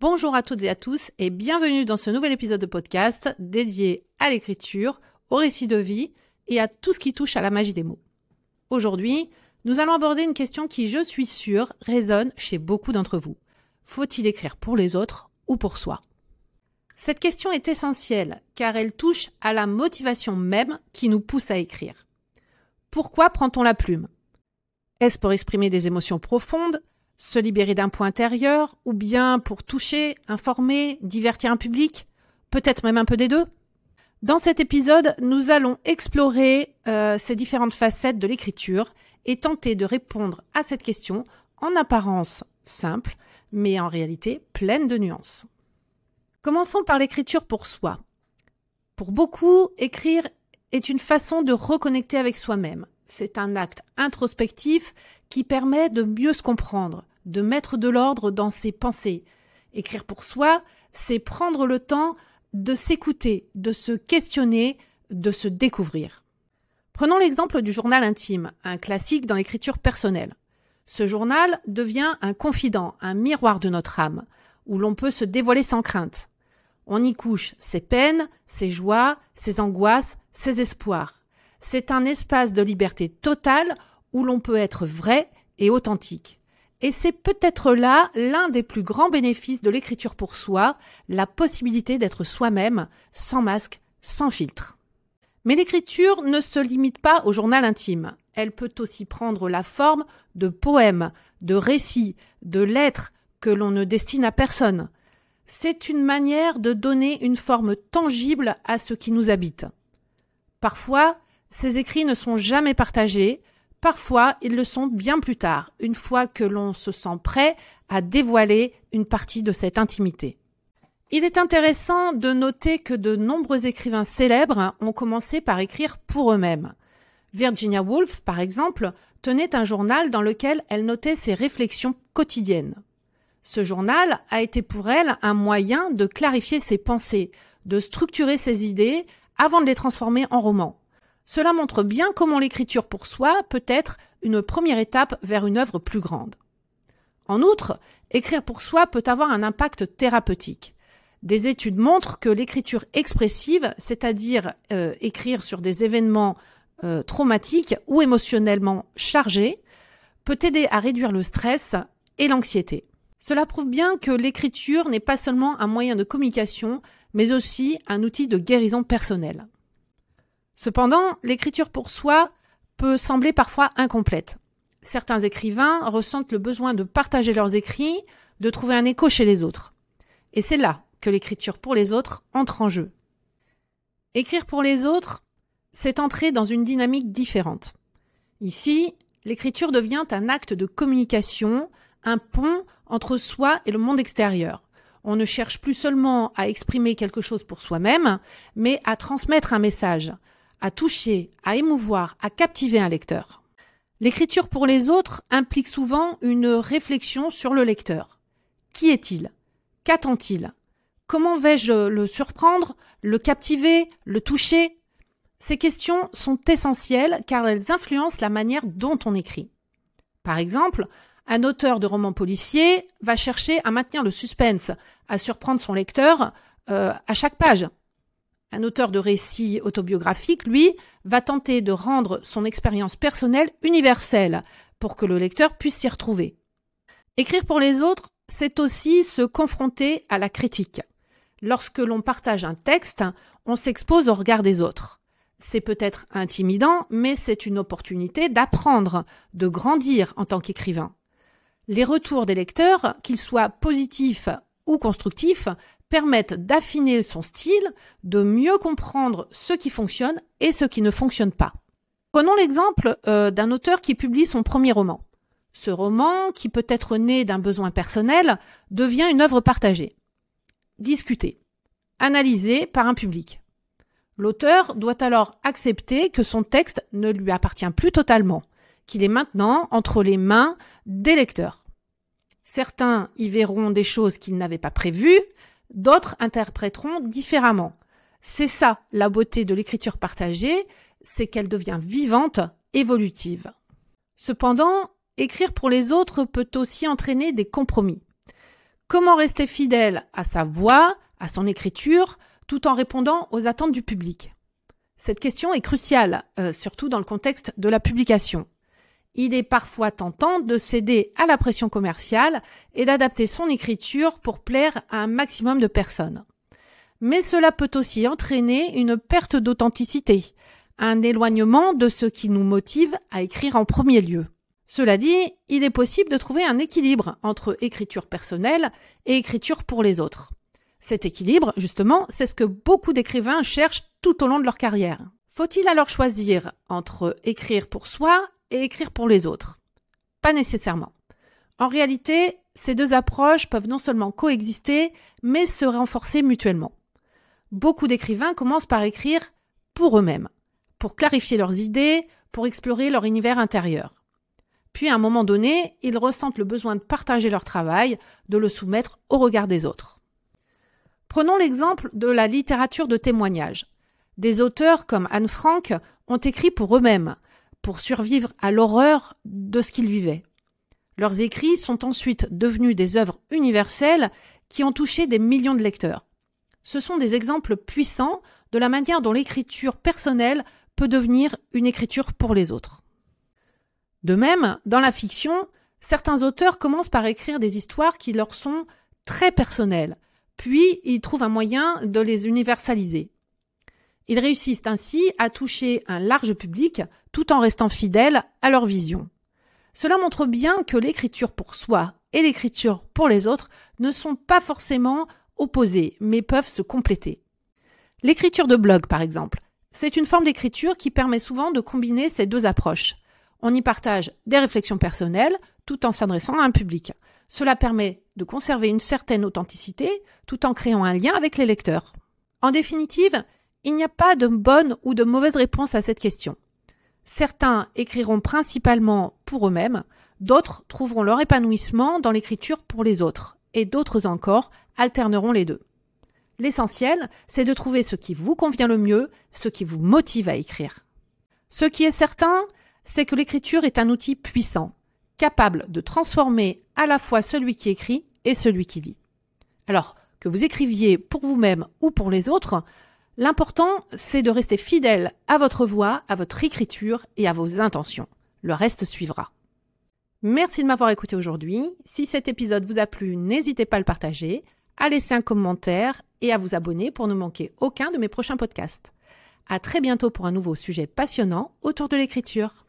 Bonjour à toutes et à tous et bienvenue dans ce nouvel épisode de podcast dédié à l'écriture, au récit de vie et à tout ce qui touche à la magie des mots. Aujourd'hui, nous allons aborder une question qui, je suis sûre, résonne chez beaucoup d'entre vous. Faut-il écrire pour les autres ou pour soi ? Cette question est essentielle car elle touche à la motivation même qui nous pousse à écrire. Pourquoi prend-on la plume ? Est-ce pour exprimer des émotions profondes, se libérer d'un poids intérieur, ou bien pour toucher, informer, divertir un public, peut-être même un peu des deux? Dans cet épisode, nous allons explorer ces différentes facettes de l'écriture et tenter de répondre à cette question en apparence simple, mais en réalité pleine de nuances. Commençons par l'écriture pour soi. Pour beaucoup, écrire est une façon de reconnecter avec soi-même. C'est un acte introspectif qui permet de mieux se comprendre, de mettre de l'ordre dans ses pensées. Écrire pour soi, c'est prendre le temps de s'écouter, de se questionner, de se découvrir. Prenons l'exemple du journal intime, un classique dans l'écriture personnelle. Ce journal devient un confident, un miroir de notre âme, où l'on peut se dévoiler sans crainte. On y couche ses peines, ses joies, ses angoisses, ses espoirs. C'est un espace de liberté totale où l'on peut être vrai et authentique. Et c'est peut-être là l'un des plus grands bénéfices de l'écriture pour soi, la possibilité d'être soi-même, sans masque, sans filtre. Mais l'écriture ne se limite pas au journal intime. Elle peut aussi prendre la forme de poèmes, de récits, de lettres que l'on ne destine à personne. C'est une manière de donner une forme tangible à ce qui nous habite. Parfois, ces écrits ne sont jamais partagés. Parfois, ils le sont bien plus tard, une fois que l'on se sent prêt à dévoiler une partie de cette intimité. Il est intéressant de noter que de nombreux écrivains célèbres ont commencé par écrire pour eux-mêmes. Virginia Woolf, par exemple, tenait un journal dans lequel elle notait ses réflexions quotidiennes. Ce journal a été pour elle un moyen de clarifier ses pensées, de structurer ses idées avant de les transformer en romans. Cela montre bien comment l'écriture pour soi peut être une première étape vers une œuvre plus grande. En outre, écrire pour soi peut avoir un impact thérapeutique. Des études montrent que l'écriture expressive, c'est-à-dire écrire sur des événements traumatiques ou émotionnellement chargés, peut aider à réduire le stress et l'anxiété. Cela prouve bien que l'écriture n'est pas seulement un moyen de communication, mais aussi un outil de guérison personnelle. Cependant, l'écriture pour soi peut sembler parfois incomplète. Certains écrivains ressentent le besoin de partager leurs écrits, de trouver un écho chez les autres. Et c'est là que l'écriture pour les autres entre en jeu. Écrire pour les autres, c'est entrer dans une dynamique différente. Ici, l'écriture devient un acte de communication, un pont entre soi et le monde extérieur. On ne cherche plus seulement à exprimer quelque chose pour soi-même, mais à transmettre un message, à toucher, à émouvoir, à captiver un lecteur. L'écriture pour les autres implique souvent une réflexion sur le lecteur. Qui est-il ? Qu'attend-il ? Comment vais-je le surprendre, le captiver, le toucher ? Ces questions sont essentielles car elles influencent la manière dont on écrit. Par exemple, un auteur de romans policiers va chercher à maintenir le suspense, à surprendre son lecteur à chaque page. Un auteur de récits autobiographiques, lui, va tenter de rendre son expérience personnelle universelle pour que le lecteur puisse s'y retrouver. Écrire pour les autres, c'est aussi se confronter à la critique. Lorsque l'on partage un texte, on s'expose au regard des autres. C'est peut-être intimidant, mais c'est une opportunité d'apprendre, de grandir en tant qu'écrivain. Les retours des lecteurs, qu'ils soient positifs ou constructifs, permettent d'affiner son style, de mieux comprendre ce qui fonctionne et ce qui ne fonctionne pas. Prenons l'exemple d'un auteur qui publie son premier roman. Ce roman, qui peut être né d'un besoin personnel, devient une œuvre partagée. Discutée, analysée par un public. L'auteur doit alors accepter que son texte ne lui appartient plus totalement, qu'il est maintenant entre les mains des lecteurs. Certains y verront des choses qu'ils n'avaient pas prévues, d'autres interpréteront différemment. C'est ça la beauté de l'écriture partagée, c'est qu'elle devient vivante, évolutive. Cependant, écrire pour les autres peut aussi entraîner des compromis. Comment rester fidèle à sa voix, à son écriture, tout en répondant aux attentes du public? Cette question est cruciale, surtout dans le contexte de la publication. Il est parfois tentant de céder à la pression commerciale et d'adapter son écriture pour plaire à un maximum de personnes. Mais cela peut aussi entraîner une perte d'authenticité, un éloignement de ce qui nous motive à écrire en premier lieu. Cela dit, il est possible de trouver un équilibre entre écriture personnelle et écriture pour les autres. Cet équilibre, justement, c'est ce que beaucoup d'écrivains cherchent tout au long de leur carrière. Faut-il alors choisir entre écrire pour soi et écrire pour les autres? Pas nécessairement. En réalité, ces deux approches peuvent non seulement coexister, mais se renforcer mutuellement. Beaucoup d'écrivains commencent par écrire pour eux-mêmes, pour clarifier leurs idées, pour explorer leur univers intérieur. Puis à un moment donné, ils ressentent le besoin de partager leur travail, de le soumettre au regard des autres. Prenons l'exemple de la littérature de témoignage. Des auteurs comme Anne Frank ont écrit pour eux-mêmes, pour survivre à l'horreur de ce qu'ils vivaient. Leurs écrits sont ensuite devenus des œuvres universelles qui ont touché des millions de lecteurs. Ce sont des exemples puissants de la manière dont l'écriture personnelle peut devenir une écriture pour les autres. De même, dans la fiction, certains auteurs commencent par écrire des histoires qui leur sont très personnelles, puis ils trouvent un moyen de les universaliser. Ils réussissent ainsi à toucher un large public tout en restant fidèles à leur vision. Cela montre bien que l'écriture pour soi et l'écriture pour les autres ne sont pas forcément opposées, mais peuvent se compléter. L'écriture de blog, par exemple, c'est une forme d'écriture qui permet souvent de combiner ces deux approches. On y partage des réflexions personnelles tout en s'adressant à un public. Cela permet de conserver une certaine authenticité tout en créant un lien avec les lecteurs. En définitive, il n'y a pas de bonne ou de mauvaise réponse à cette question. Certains écriront principalement pour eux-mêmes, d'autres trouveront leur épanouissement dans l'écriture pour les autres, et d'autres encore alterneront les deux. L'essentiel, c'est de trouver ce qui vous convient le mieux, ce qui vous motive à écrire. Ce qui est certain, c'est que l'écriture est un outil puissant, capable de transformer à la fois celui qui écrit et celui qui lit. Alors, que vous écriviez pour vous-même ou pour les autres, l'important, c'est de rester fidèle à votre voix, à votre écriture et à vos intentions. Le reste suivra. Merci de m'avoir écouté aujourd'hui. Si cet épisode vous a plu, n'hésitez pas à le partager, à laisser un commentaire et à vous abonner pour ne manquer aucun de mes prochains podcasts. À très bientôt pour un nouveau sujet passionnant autour de l'écriture.